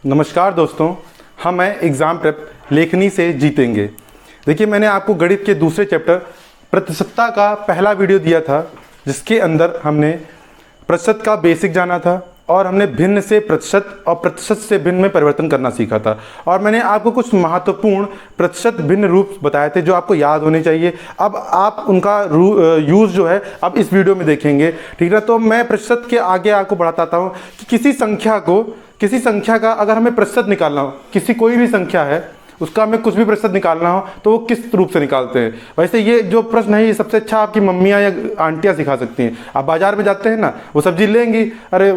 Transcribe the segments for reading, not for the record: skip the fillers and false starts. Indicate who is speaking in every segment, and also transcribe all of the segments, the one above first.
Speaker 1: नमस्कार दोस्तों, हम हैं एग्ज़ाम प्रेप लेखनी से जीतेंगे। देखिए, मैंने आपको गणित के दूसरे चैप्टर प्रतिशतता का पहला वीडियो दिया था, जिसके अंदर हमने प्रतिशत का बेसिक जाना था और हमने भिन्न से प्रतिशत और प्रतिशत से भिन्न में परिवर्तन करना सीखा था। और मैंने आपको कुछ महत्वपूर्ण प्रतिशत भिन्न रूप बताए थे जो आपको याद होने चाहिए। अब आप उनका यूज़ जो है अब इस वीडियो में देखेंगे, ठीक है। तो मैं प्रतिशत के आगे आपको बढ़ाता हूँ कि किसी संख्या का अगर हमें प्रतिशत निकालना हो, किसी कोई भी संख्या है उसका हमें कुछ भी प्रतिशत निकालना हो तो वो किस रूप से निकालते हैं। वैसे ये जो प्रश्न है ये सबसे अच्छा आपकी मम्मियाँ या आंटियाँ सिखा सकती हैं। आप बाजार में जाते हैं ना, वो सब्जी लेंगी, अरे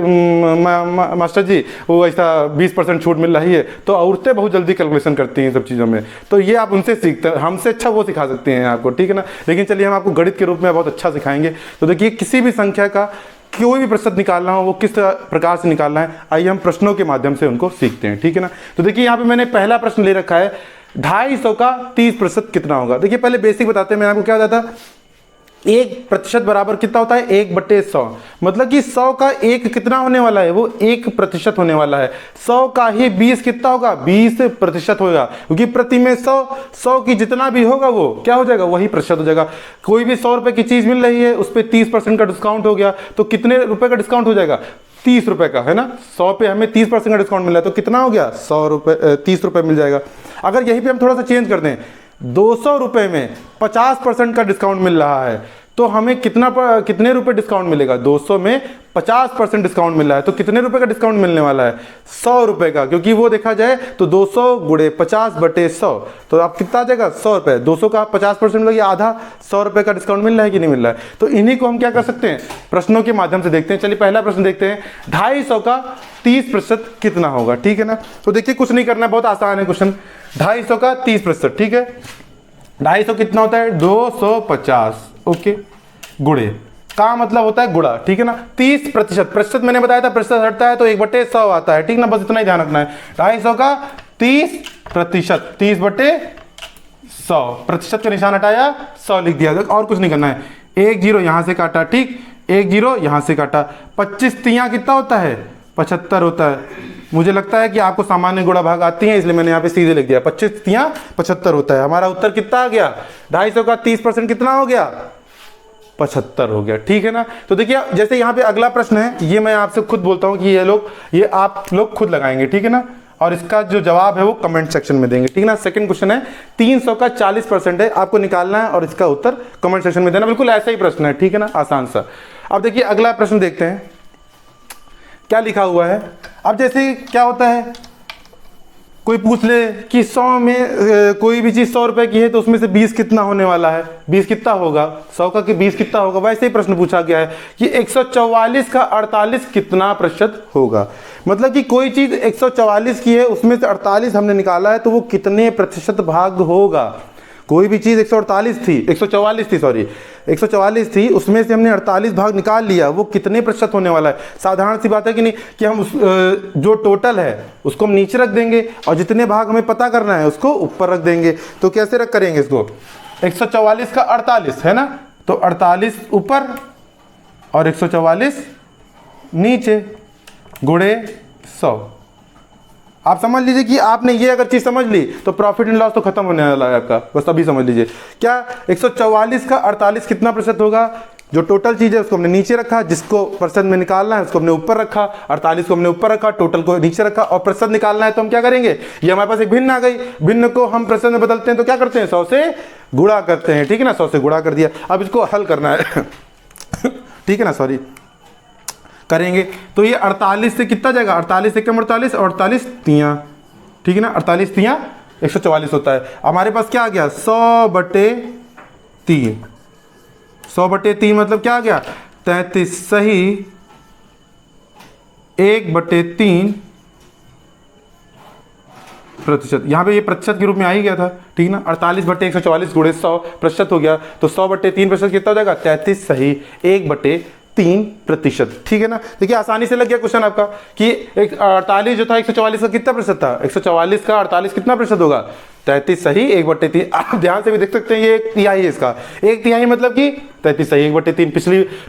Speaker 1: मास्टर जी वो ऐसा 20% छूट मिल रही है, तो औरतें बहुत जल्दी कैलकुलेशन करती हैं सब चीज़ों में। तो ये आप उनसे सीखते हैं, हमसे अच्छा वो सिखा सकते हैं आपको, ठीक है ना। लेकिन चलिए हम आपको गणित के रूप में बहुत अच्छा सिखाएंगे। तो देखिए, किसी भी संख्या का कोई भी प्रतिशत निकालना हो वो किस प्रकार से निकालना है, आइए हम प्रश्नों के माध्यम से उनको सीखते हैं, ठीक है ना। तो देखिए, यहाँ पे मैंने पहला प्रश्न ले रखा है, 250 का 30% कितना होगा। देखिए, पहले बेसिक बताते हैं। मैंने आपको क्या बताया था, 1% बराबर कितना होता है, 1/100। मतलब कि 100 का 1 कितना होने वाला है, वो 1% होने वाला है। 100 का ही 20 कितना होगा, 20% होगा, क्योंकि प्रति में 100 की जितना भी होगा वो क्या हो जाएगा, वही प्रतिशत हो जाएगा। कोई भी 100 रुपए की चीज मिल रही है, उस पर 30% का डिस्काउंट हो गया, तो कितने रुपए का डिस्काउंट हो जाएगा, 30 रुपए का, है ना। 100 पे हमें 30% का डिस्काउंट मिल रहा है, तो कितना हो गया, 30 रुपए मिल जाएगा। अगर यहीं पे हम थोड़ा सा चेंज कर दें, 200 रुपए में 50% का डिस्काउंट मिल रहा है, तो हमें कितने रुपए डिस्काउंट मिलेगा, 200 में 50% डिस्काउंट मिल रहा है, तो कितने रुपए का डिस्काउंट मिलने वाला है, 100 रुपए का। क्योंकि वो देखा जाए तो 200 गुणे 50/100, तो आप कितना आ जाएगा, 100 रुपए। 200 का 50% लगे, आधा 100 रुपए का डिस्काउंट मिल रहा है कि नहीं मिल रहा है। तो इन्हीं को हम क्या कर सकते हैं, प्रश्नों के माध्यम से देखते हैं। चलिए पहला प्रश्न देखते हैं, 250 का 30% कितना होगा, ठीक है ना। तो देखिए, कुछ नहीं करना है, बहुत आसान है क्वेश्चन। 250 का 30%, ठीक है। 250 कितना होता है, 250, ओके, गुणे का मतलब होता है गुणा, ठीक है ना। 30%, प्रतिशत मैंने बताया था, प्रतिशत हटता है तो 1/100 आता है, ठीक ना। बस इतना ही ध्यान रखना है। 250 का 30%, 30/100, प्रतिशत का निशान हटाया, 100 लिख दिया, और कुछ नहीं करना है। 1 0 यहां से काटा, ठीक, 1 0 यहां से काटा। 25 तियां कितना होता है, 75 होता है। मुझे लगता है कि आपको सामान्य गुणा भाग आती है, इसलिए मैंने यहाँ पे सीधे लिख दिया, 25 तियां 75 होता है। हमारा उत्तर कितना आ गया, 250 का 30% कितना हो गया, 75 हो गया, ठीक है ना। तो देखिए, जैसे यहाँ पे अगला प्रश्न है, ये मैं आपसे खुद बोलता हूँ कि ये आप लोग खुद लगाएंगे, ठीक है ना। और इसका जो जवाब है वो कमेंट सेक्शन में देंगे, ठीक है ना। सेकंड क्वेश्चन है, 300 का 40% है, आपको निकालना है और इसका उत्तर कमेंट सेक्शन में देना। बिल्कुल ऐसा ही प्रश्न है, ठीक है ना, आसान सा। अब देखिए अगला प्रश्न देखते हैं क्या लिखा हुआ है। अब जैसे क्या होता है, कोई पूछ ले कि 100 में कोई भी चीज़ 100 रुपए की है, तो उसमें से 20 कितना होने वाला है, 20 कितना होगा, 100 का कि 20 कितना होगा। वैसे ही प्रश्न पूछा गया है कि 144 का 48 कितना प्रतिशत होगा। मतलब कि कोई चीज़ 144 की है, उसमें से 48 हमने निकाला है, तो वो कितने प्रतिशत भाग होगा। कोई भी चीज़ 144 थी, उसमें से हमने 48 भाग निकाल लिया, वो कितने प्रतिशत होने वाला है। साधारण सी बात है कि नहीं, कि हम जो टोटल है उसको हम नीचे रख देंगे और जितने भाग हमें पता करना है उसको ऊपर रख देंगे। तो कैसे करेंगे इसको, 144 का 48 है ना, तो 48 ऊपर और 144 नीचे, गुणे 100। आप समझ लीजिए कि आपने ये अगर चीज समझ ली तो प्रॉफिट एंड लॉस तो खत्म होने वाला है आपका, बस अभी समझ लीजिए। क्या 144 का 48 कितना प्रतिशत होगा, जो टोटल चीज है उसको हमने नीचे रखा, जिसको प्रतिशत में निकालना है उसको हमने ऊपर रखा, 48 को हमने ऊपर रखा, टोटल को नीचे रखा, और प्रतिशत निकालना है तो हम क्या करेंगे, ये हमारे पास एक भिन्न आ गई, भिन्न को हम प्रतिशत में बदलते हैं तो क्या करते हैं, 100 से गुणा करते हैं, ठीक है ना। 100 से गुणा कर दिया, अब इसको हल करना है ठीक है ना, सॉरी करेंगे। तो ये 48 से कितना जाएगा, 48 से कम 48, 48 तियां, ठीक है ना, 48 तियां 144 होता है। हमारे पास क्या आ गया, 100/3, 100/3 मतलब क्या आ गया, 33, सही 1/3 प्रतिशत। यहाँ पे ये प्रतिशत के रूप में आ ही गया था, ठीक ना। 48/144 गुणे 100 प्रतिशत हो गया, तो 100/3% कितना हो जाएगा, 33, सही 1/3%, ठीक है ना। देखिए आसानी से लग गया क्वेश्चन आपका कि 48 जो था 144 का कितना प्रतिशत था, 144 का 48 कितना प्रतिशत होगा, 33 सही 1/3। आप ध्यान से भी देख सकते हैं ये 1/3 है इसका, 1/3 मतलब कि 33 सही 1/3।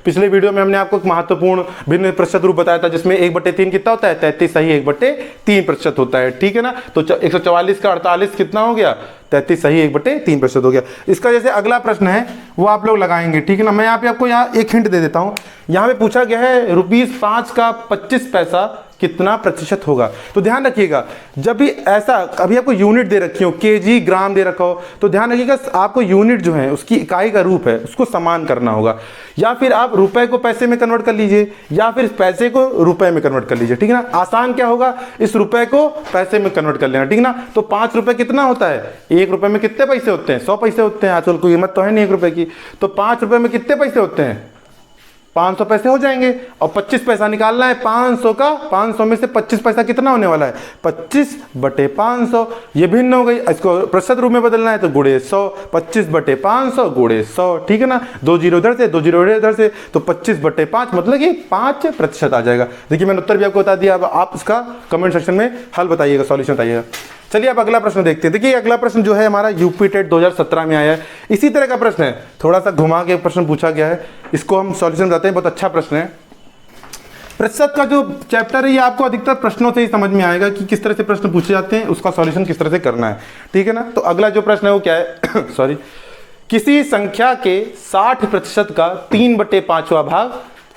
Speaker 1: पिछले वीडियो में हमने आपको एक महत्वपूर्ण भिन्न प्रतिशत रूप बताया था जिसमें 1/3 कितना होता है, 33 सही 1/3% होता है, ठीक है ना। तो 144 का 48 कितना हो गया, 33 सही 1/3% हो गया। इसका जैसे अगला प्रश्न है वो आप लोग लगाएंगे, ठीक है ना। मैं यहाँ पे आपको यहाँ एक हिंट दे देता हूँ। यहाँ पे पूछा गया है ₹5 का 25 पैसा कितना प्रतिशत होगा। तो ध्यान रखिएगा जब भी ऐसा अभी आपको यूनिट दे रखी हो, केजी ग्राम दे रखा हो, तो ध्यान रखिएगा आपको यूनिट जो है उसकी इकाई का रूप है उसको समान करना होगा। या फिर आप रुपए को पैसे में कन्वर्ट कर लीजिए या फिर पैसे को रुपए में कन्वर्ट कर लीजिए, ठीक है ना। आसान क्या होगा, इस रुपए को पैसे में कन्वर्ट कर लेना, ठीक है ना। तो 5 रुपए कितना होता है, 1 रुपए में कितने पैसे होते हैं, 100 पैसे होते हैं। आजकल कोई कीमत तो है नहीं 1 रुपए की, तो 5 रुपए में कितने पैसे होते हैं, 500 पैसे हो जाएंगे। और 25 पैसा निकालना है 500 का, 500 में से 25 पैसा कितना होने वाला है, 25/500। ये भिन्न हो गई, इसको प्रतिशत रूप में बदलना है तो गुणे 100, 25/500 गुणे 100, ठीक है ना। 2 जीरो इधर से 2 जीरो इधर से, तो 25/5 मतलब कि 5% आ जाएगा। देखिए मैंने उत्तर भी आपको बता दिया। अब आप इसका कमेंट सेक्शन में हल बताइएगा, सॉल्यूशन बताइएगा। चलिए अब अगला प्रश्न देखते हैं। देखिए अगला प्रश्न जो है हमारा यूपी टेट 2017 में आया है, इसी तरह का प्रश्न है, थोड़ा सा घुमा के प्रश्न पूछा गया है, इसको हम सॉल्यूशन बताते हैं। बहुत अच्छा प्रश्न है। प्रतिशत का जो चैप्टर है ये आपको अधिकतर प्रश्नों से ही समझ में आएगा कि किस तरह से प्रश्न पूछे जाते हैं, उसका सॉल्यूशन किस तरह से करना है, ठीक है ना। तो अगला जो प्रश्न है वो क्या है सॉरी, किसी संख्या के 60% का 3/5वां भाग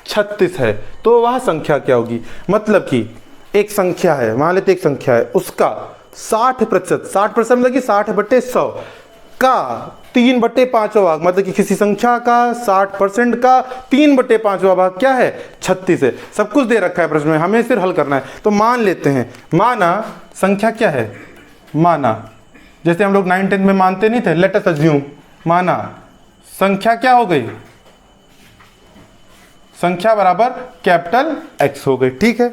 Speaker 1: 36 है तो वह संख्या क्या होगी। मतलब कि एक संख्या है, मान लेते एक संख्या है, उसका 60% 60% मतलब कि 60/100 का 3/5वां भाग, मतलब कि किसी संख्या का 60% का 3/5वां भाग क्या है, 36 है। सब कुछ दे रखा है प्रश्न में, हमें सिर्फ हल करना है। तो मान लेते हैं, माना संख्या क्या है, माना जैसे हम लोग 9th 10th में मानते नहीं थे, लेट अस अज्यूम, माना संख्या क्या हो गई, संख्या बराबर कैपिटल X हो गई, ठीक है,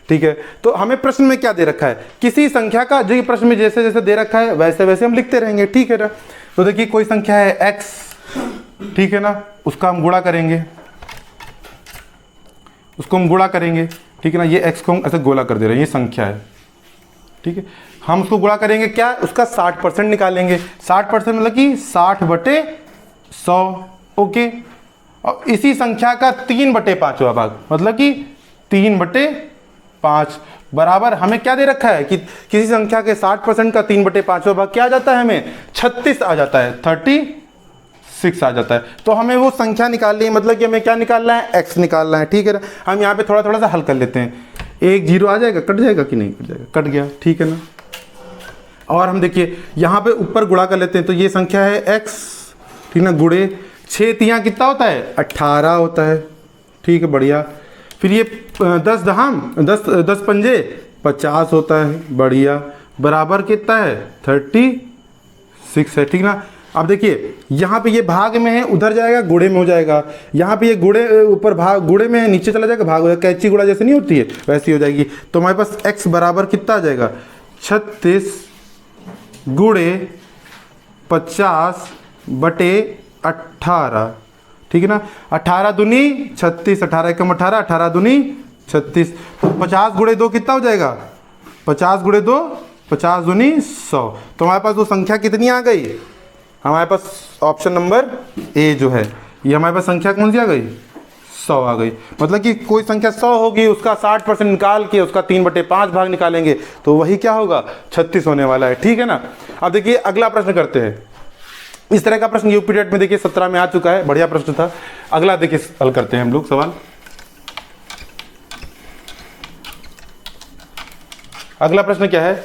Speaker 1: ठीक है। तो हमें प्रश्न में क्या दे रखा है, किसी संख्या का, जो प्रश्न में जैसे जैसे दे रखा है वैसे वैसे हम लिखते रहेंगे, ठीक है ना। तो देखिए कोई संख्या है x, ठीक है ना, उसका हम गुणा करेंगे, उसको हम गुणा करेंगे, ठीक है ना। ये x को हम ऐसे गोला कर दे रहे हैं, ये संख्या है, ठीक है। हम उसको गुणा करेंगे क्या, उसका 60% निकालेंगे, 60% मतलब कि 60/100, ओके। और इसी संख्या का 3/5वां भाग मतलब कि 3/5 बराबर हमें क्या दे रखा है कि किसी संख्या के 60% का 3/5वां भाग क्या आ जाता है, हमें 36 आ जाता है, 36 आ जाता है। तो हमें वो संख्या निकालनी है, मतलब कि हमें क्या निकालना है, x निकालना है, ठीक है ना। हम यहाँ पे थोड़ा थोड़ा सा हल कर लेते हैं। 1 0 आ जाएगा, कट जाएगा कि नहीं कट जाएगा, कट गया, ठीक है ना। और हम देखिए यहाँ पे ऊपर गुणा कर लेते हैं, तो ये संख्या है x, ठीक ना, गुणे 6 तियाँ कितना होता है, 18 होता है, ठीक है, बढ़िया। फिर ये 10 पंजे 50 होता है, बढ़िया, बराबर कितना है, 36 है, ठीक ना। अब देखिए यहाँ पे ये भाग में है, उधर जाएगा गुणे में हो जाएगा, यहाँ पे ये गुणे ऊपर भाग गुणे में है, नीचे चला जाएगा भाग हो जाएगा, कैंची गुणा जैसे नहीं होती है वैसी हो जाएगी। तो हमारे पास x बराबर कितना आ जाएगा, 36 गुणे 50/18, ठीक है ना। 18 दूनी 36, 18 एकम 18, 18 दूनी 36, 50 गुणे 2 कितना हो जाएगा, 50 गुणे 2 50 दूनी 100। तो हमारे पास वो संख्या कितनी आ गई, हमारे पास ऑप्शन नंबर ए जो है ये हमारे पास संख्या कौन सी आ गई, 100 आ गई। मतलब कि कोई संख्या 100 होगी, उसका 60% निकाल के उसका 3/5 भाग निकालेंगे तो वही क्या होगा, 36 होने वाला है, ठीक है ना। अब देखिए अगला प्रश्न करते हैं। इस तरह का प्रश्न यूपी टेट में देखिए 17 में आ चुका है, बढ़िया प्रश्न था। अगला देखिए हल करते हैं हम लोग सवाल। अगला प्रश्न क्या है,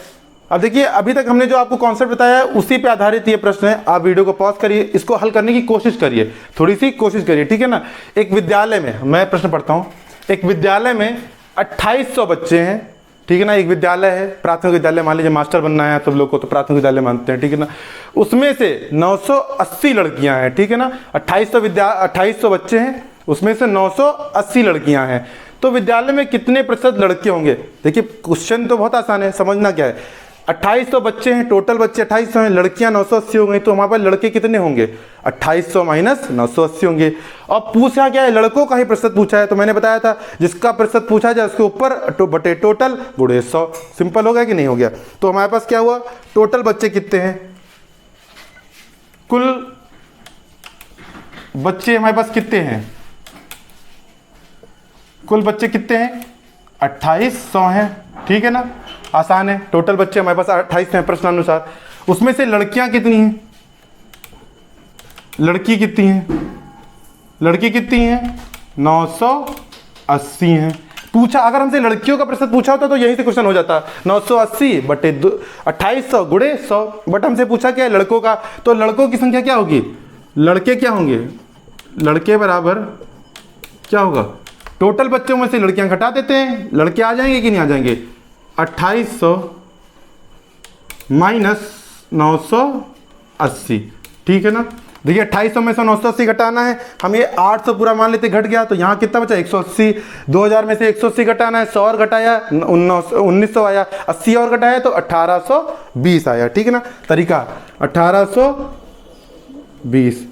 Speaker 1: अब देखिए अभी तक हमने जो आपको कॉन्सेप्ट बताया है उसी पे आधारित ये प्रश्न है। आप वीडियो को पॉज करिए, इसको हल करने की कोशिश करिए, थोड़ी सी कोशिश करिए, ठीक है ना। एक विद्यालय में, मैं प्रश्न पढ़ता हूँ, एक विद्यालय में 2800 बच्चे हैं, ठीक है ना। एक विद्यालय है, प्राथमिक विद्यालय, मान लीजिए मास्टर बनना है सब लोग को तो प्राथमिक विद्यालय मानते हैं, ठीक है ना। उसमें से 980 लड़कियां हैं, ठीक है ना। 2800 बच्चे हैं, उसमें से 980 लड़कियां हैं, तो विद्यालय में कितने प्रतिशत लड़के होंगे। देखिए क्वेश्चन तो बहुत आसान है, समझना क्या है, 2800 बच्चे हैं, टोटल बच्चे 2800 हैं, लड़कियां 980 हो गई, तो हमारे पास लड़के कितने होंगे? 2800 माइनस 980 होंगे। अब पूछा क्या है? लड़कों का ही प्रतिशत पूछा है, तो मैंने बताया था जिसका प्रतिशत पूछा जाए उसके ऊपर बटे टोटल गुणे 100। सिंपल हो गया कि नहीं हो गया? तो हमारे पास क्या हुआ? टोटल बच्चे कितने हैं? कुल बच्चे हमारे पास कितने हैं? कुल बच्चे कितने हैं? 2800 हैं, ठीक है ना, आसान है। टोटल बच्चे हमारे पास 28 हैं प्रश्नानुसार। उसमें से लड़कियां कितनी हैं? लड़की कितनी हैं? लड़की कितनी हैं? 980 हैं। पूछा, अगर हमसे लड़कियों का प्रतिशत पूछा होता तो यहीं से क्वेश्चन हो जाता, 980 बटे 2800 गुणे 100। बट हमसे पूछा क्या है? लड़कों का, तो लड़कों की संख्या क्या होगी? लड़के क्या होंगे? लड़के बराबर क्या होगा? टोटल बच्चों में से लड़कियां घटा देते हैं, लड़के आ जाएंगे कि नहीं आ जाएंगे? 2800 माइनस 980, ठीक है ना। देखिए 2800 में से 980 घटाना है, हम ये 800 पूरा मान लेते घट गया, तो यहाँ कितना बचा? 180। 2000 में से 180 घटाना है, 100 और घटाया 1900 आया, 80 और घटाया तो 1820 आया, ठीक है ना। तरीका 1820,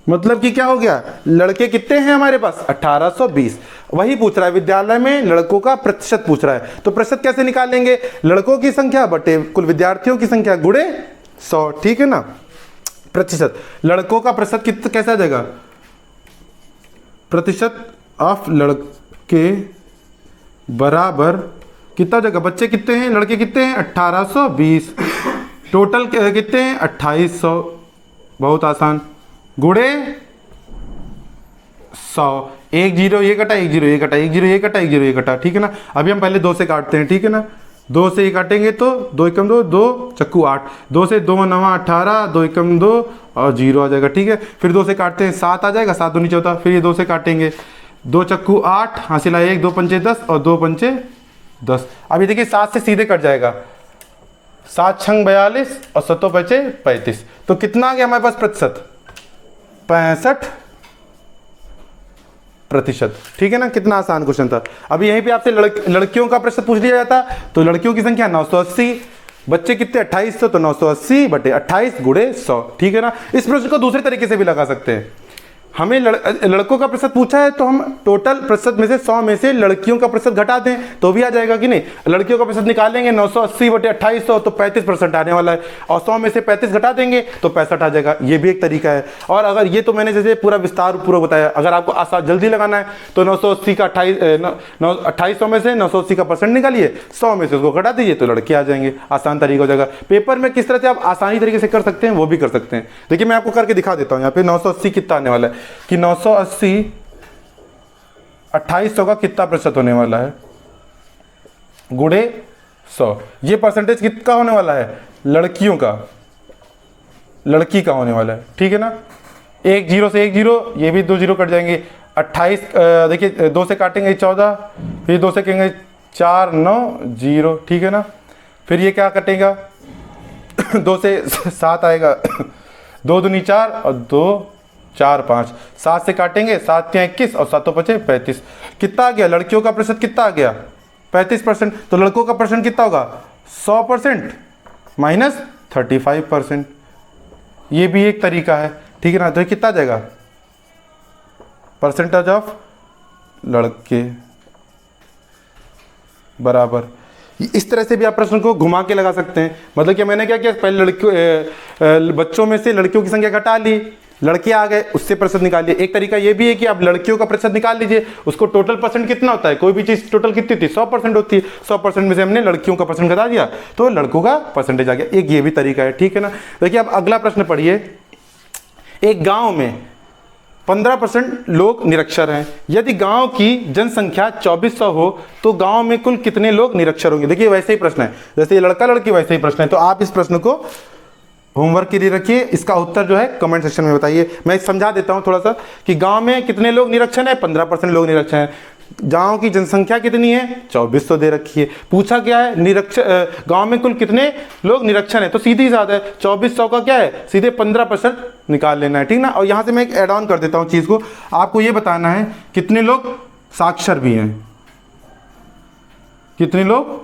Speaker 1: मतलब कि क्या हो गया? लड़के कितने हैं हमारे पास? 1820। वही पूछ रहा है विद्यालय में लड़कों का प्रतिशत पूछ रहा है, तो प्रतिशत कैसे निकालेंगे? लड़कों की संख्या बटे कुल विद्यार्थियों की संख्या गुणे 100, ठीक है ना। प्रतिशत, लड़कों का प्रतिशत कैसा आ जाएगा? प्रतिशत ऑफ लड़के बराबर कितना हो जाएगा? बच्चे कितने हैं? लड़के कितने हैं? 1820। टोटल कितने हैं? 2800, बहुत आसान, गुणे 100। 1 0 ये कटा, 1 0 ये कटा, 1 0 ये कटा, 1 0 ये कटा, ठीक है ना। अभी हम पहले 2 से काटते हैं, ठीक है ना। 2 से ये काटेंगे तो 2 एकम 2, 2 चक्कू 8, 2 से 2 9 18, 2 एकम 2 और 0 आ जाएगा, ठीक है। फिर 2 से काटते हैं 7 आ जाएगा, 7 दूनी 14, फिर ये 2 से काटेंगे 2 चक्कू 8, हासिल आया 1, 2 पंचे 10 और 2 पंचे 10। अभी देखिए 7 से सीधे कट जाएगा, 7 छंग 42 और 7 बचे 35, तो कितना आ गया हमारे पास प्रतिशत? 65%, ठीक है ना। कितना आसान क्वेश्चन था। अभी यहीं पे आपसे लड़कियों का प्रतिशत पूछ लिया जाता, तो लड़कियों की संख्या 980, बच्चे कितने? 2800, तो 980 बटे 28 गुणे 100, ठीक है ना। इस प्रश्न को दूसरे तरीके से भी लगा सकते हैं। हमें लड़कों का प्रतिशत पूछा है, तो हम टोटल प्रतिशत में से 100 में से लड़कियों का प्रतिशत घटा दें तो भी आ जाएगा कि नहीं। लड़कियों का प्रतिशत निकालेंगे 980 बटे 2800, तो 35% आने वाला है, और 100 में से 35 घटा देंगे तो 65 आ जाएगा। ये भी एक तरीका है। और अगर ये तो मैंने जैसे पूरा विस्तार पूरा बताया, अगर आपको आसान जल्दी लगाना है तो 980 का 2800 में से 980 का परसेंट निकालिए, 100 में से उसको घटा दीजिए तो लड़के आ जाएंगे। आसान तरीका हो जाएगा। पेपर में किस तरह से आप आसानी तरीके से कर सकते हैं वो भी कर सकते हैं। देखिए मैं आपको करके दिखा देता हूँ। यहाँ पे 980 कितना आने वाला है कि 980 2800 का कितना प्रतिशत होने वाला है? गुणे 100। ये परसेंटेज कितना होने वाला है? लड़कियों का, लड़की का होने वाला है, ठीक है ना। 1 0 से 1 0, ये भी 2 0 कट जाएंगे। 28 देखिए 2 से काटेंगे 14, फिर 2 से कहेंगे 4 9 0, ठीक है ना। फिर ये क्या कटेगा? 2 से 7 आएगा, 2 दूनी 4 और 2 4 5, 7 से काटेंगे 7 या 21 और 7 बचे 35। कितना आ गया? लड़कियों का प्रतिशत कितना आ गया? 35%। तो लड़कों का परसेंट कितना होगा? 100% माइनस 35%। ये भी एक तरीका है, ठीक है ना। तो कितना आ जाएगा? परसेंटेज ऑफ लड़के बराबर, इस तरह से भी आप प्रश्न को घुमा के लगा सकते हैं। मतलब कि मैंने क्या किया, पहले लड़कियों बच्चों में से लड़कियों की संख्या घटा ली, लड़के आ गए, उससे प्रतिशत निकालिए। एक तरीका ये भी है कि आप लड़कियों का प्रतिशत निकाल लीजिए, उसको टोटल परसेंट कितना होता है, कोई भी चीज टोटल कितनी होती है? 100% होती है। 100% में से हमने लड़कियों का परसेंट घटा दिया तो लड़कों का परसेंटेज आ गया। एक ये भी तरीका है, ठीक है ना। देखिए अब अगला प्रश्न पढ़िए। एक गांव में 15% लोग निरक्षर हैं। यदि गांव की जनसंख्या 2400 हो तो गांव में कुल कितने लोग निरक्षर होंगे? देखिए वैसे ही प्रश्न है, जैसे ये लड़का लड़की वैसे ही प्रश्न है। तो आप इस प्रश्न को होमवर्क के लिए रखिए, इसका उत्तर जो है कमेंट सेक्शन में बताइए। मैं समझा देता हूं थोड़ा सा कि गांव में कितने लोग निरक्षर हैं? 15% लोग निरक्षर हैं। गांव की जनसंख्या कितनी है? 2400 दे रखी है। पूछा क्या है? निरक्षर, गांव में कुल कितने लोग निरक्षर हैं, तो सीधी सी बात है 2400 का क्या है, सीधे 15% निकाल लेना है, ठीक ना। और यहां से मैं एक ऐड ऑन कर देता हूं चीज को, आपको ये बताना है कितने लोग साक्षर भी हैं, कितने लोग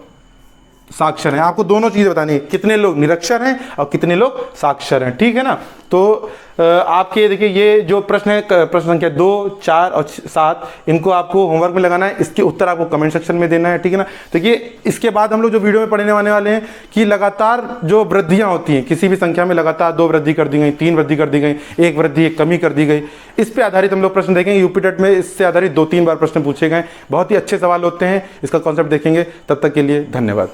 Speaker 1: साक्षर हैं। आपको दोनों चीज़ें बतानी है, कितने लोग निरक्षर हैं और कितने लोग साक्षर हैं, ठीक है ना। तो आपके देखिए ये जो प्रश्न है, प्रश्न संख्या 2, 4 और 7, इनको आपको होमवर्क में लगाना है, इसके उत्तर आपको कमेंट सेक्शन में देना है, ठीक है ना। देखिए इसके बाद हम लोग जो वीडियो में पढ़ने वाले हैं कि लगातार जो वृद्धियां होती हैं, किसी भी संख्या में लगातार 2 वृद्धि कर दी गई, 3 वृद्धि कर दी गई, 1 वृद्धि 1 कमी कर दी गई, इस पे आधारित हम लोग प्रश्न देखेंगे। यूपी टेट में इससे आधारित 2-3 बार प्रश्न पूछे गए, बहुत ही अच्छे सवाल होते हैं, इसका कॉन्सेप्ट देखेंगे। तब तक के लिए धन्यवाद।